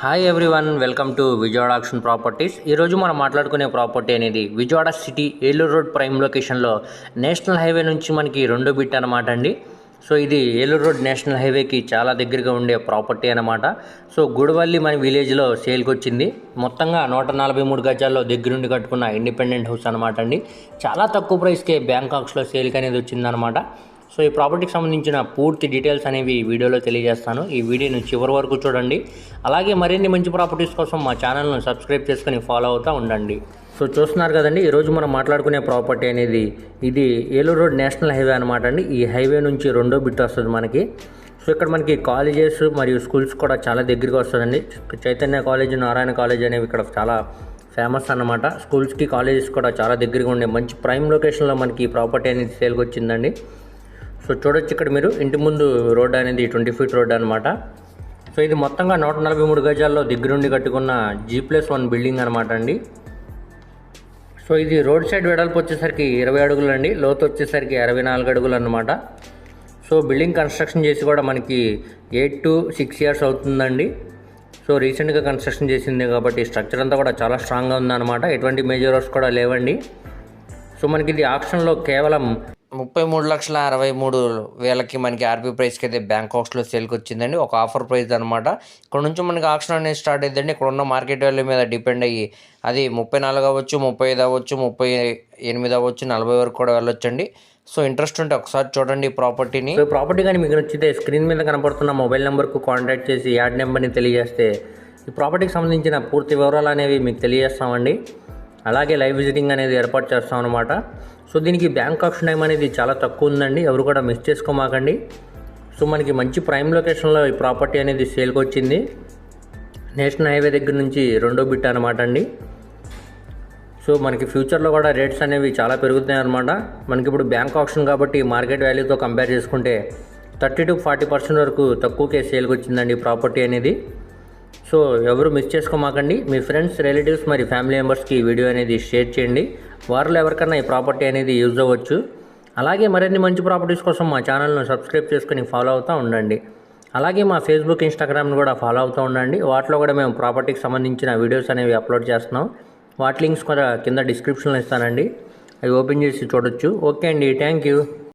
Hi everyone, welcome to Vijayawada auction properties. ఈరోజు మనం మాట్లాడుకునే ప్రాపర్టీ అనేది Vijayawada city Eluru road prime లొకేషన్లో నేషనల్ హైవే నుంచి మనకి రెండో బిట్ అనమాట అండి. సో ఇది ఏలూరు రోడ్ నేషనల్ హైవేకి చాలా దగ్గరగా ఉండే ప్రాపర్టీ అనమాట. సో గుడివల్లి మన విలేజ్లో సేల్కి వచ్చింది. మొత్తంగా 143 గజాల్లో దగ్గరుండి కట్టుకున్న ఇండిపెండెంట్ హౌస్ అనమాట అండి. చాలా తక్కువ ప్రైస్కే బ్యాంకాక్స్లో సేల్కి అనేది వచ్చిందనమాట. సో ఈ ప్రాపర్టీకి సంబంధించిన పూర్తి డీటెయిల్స్ అనేవి ఈ వీడియోలో తెలియజేస్తాను. ఈ వీడియోని చివరి వరకు చూడండి. అలాగే మరిన్ని మంచి ప్రాపర్టీస్ కోసం మా ఛానల్ను సబ్స్క్రైబ్ చేసుకొని ఫాలో అవుతూ ఉండండి. సో చూస్తున్నారు కదండి, ఈరోజు మనం మాట్లాడుకునే ప్రాపర్టీ అనేది ఇది ఏలూరు రోడ్ నేషనల్ హైవే అనమాట అండి. ఈ హైవే నుంచి రెండో బిట్ వస్తుంది మనకి. సో ఇక్కడ మనకి కాలేజెస్ మరియు స్కూల్స్ కూడా చాలా దగ్గరగా వస్తుందండి. చైతన్య కాలేజ్, నారాయణ కాలేజ్ అనేవి ఇక్కడ చాలా ఫేమస్ అన్నమాట. స్కూల్స్కి కాలేజెస్ కూడా చాలా దగ్గరగా ఉండే మంచి ప్రైమ్ లొకేషన్లో మనకి ఈ ప్రాపర్టీ అనేది సేల్కి వచ్చిందండి. సో చూడొచ్చు, ఇక్కడ మీరు ఇంటి ముందు రోడ్ అనేది 20 ఫీట్ రోడ్ అనమాట. సో ఇది మొత్తంగా 143 గజాల్లో దగ్గరుండి కట్టుకున్న G+1 బిల్డింగ్ అనమాట అండి. సో ఇది రోడ్ సైడ్ వెడల్పు వచ్చేసరికి 20 అడుగులు అండి, లోతు వచ్చేసరికి 64 అడుగులు అనమాట. సో బిల్డింగ్ కన్స్ట్రక్షన్ చేసి కూడా మనకి 8 to 6 years అవుతుందండి. సో రీసెంట్గా కన్స్ట్రక్షన్ చేసింది కాబట్టి స్ట్రక్చర్ అంతా కూడా చాలా స్ట్రాంగ్గా ఉందన్నమాట. ఎటువంటి మేజర్ వర్క్స్ కూడా లేవండి. సో మనకి ఇది ఆప్షన్లో కేవలం 33,63,000కి మనకి ఆర్పీ ప్రైస్కి అయితే బ్యాంకాక్స్లో సేల్కి వచ్చిందండి. ఒక ఆఫర్ ప్రైస్ అనమాట. ఇక్కడ నుంచి మనకి ఆప్షన్ అనేది స్టార్ట్ అయ్యిందండి. ఇక్కడ ఉన్న మార్కెట్ వాల్యూ మీద డిపెండ్ అయ్యి అది 34 అవ్వచ్చు, 35 అవ్వచ్చు, 38 అవ్వచ్చు, 40 వరకు కూడా వెళ్ళొచ్చండి. సో ఇంట్రెస్ట్ ఉంటే ఒకసారి చూడండి ప్రాపర్టీని. సో ప్రాపర్టీ కానీ మీకు నచ్చితే స్క్రీన్ మీద కనపడుతున్న మొబైల్ నెంబర్కు కాంటాక్ట్ చేసి యాడ్ నెంబర్ని తెలియజేస్తే ఈ ప్రాపర్టీకి సంబంధించిన పూర్తి వివరాలు అనేవి మీకు తెలియజేస్తామండి. అలాగే లైవ్ విజిటింగ్ అనేది ఏర్పాటు చేస్తాం అనమాట. సో దీనికి బ్యాంక్ ఆప్షన్ టైం అనేది చాలా తక్కువ ఉందండి, ఎవరు కూడా మిస్ చేసుకోమాకండి. సో మనకి మంచి ప్రైమ్ లొకేషన్లో ఈ ప్రాపర్టీ అనేది సేల్కి వచ్చింది. నేషనల్ హైవే దగ్గర నుంచి రెండో బిట్ అనమాట అండి. సో మనకి ఫ్యూచర్లో కూడా రేట్స్ అనేవి చాలా పెరుగుతున్నాయి అనమాట. మనకి ఇప్పుడు బ్యాంక్ ఆప్షన్ కాబట్టి మార్కెట్ వాల్యూతో కంపేర్ చేసుకుంటే 30 to 40% వరకు తక్కువకే సేల్కి వచ్చిందండి ప్రాపర్టీ అనేది. సో ఎవరు మిస్ చేసుకోమాకండి. మీ ఫ్రెండ్స్, రిలేటివ్స్ మరి ఫ్యామిలీ మెంబర్స్కి ఈ వీడియో అనేది షేర్ చేయండి. వారిలో ఎవరికైనా ఈ ప్రాపర్టీ అనేది యూజ్ అవ్వచ్చు. అలాగే మరిన్ని మంచి ప్రాపర్టీస్ కోసం మా ఛానల్ను సబ్స్క్రైబ్ చేసుకుని ఫాలో అవుతూ ఉండండి. అలాగే మా ఫేస్బుక్, ఇన్స్టాగ్రామ్ని కూడా ఫాలో అవుతూ ఉండండి. వాటిలో కూడా మేము ప్రాపర్టీకి సంబంధించిన వీడియోస్ అనేవి అప్లోడ్ చేస్తున్నాం. వాటి లింక్స్ కూడా కింద డిస్క్రిప్షన్లో ఇస్తానండి, అవి ఓపెన్ చేసి చూడొచ్చు. ఓకే అండి, థ్యాంక్ యూ.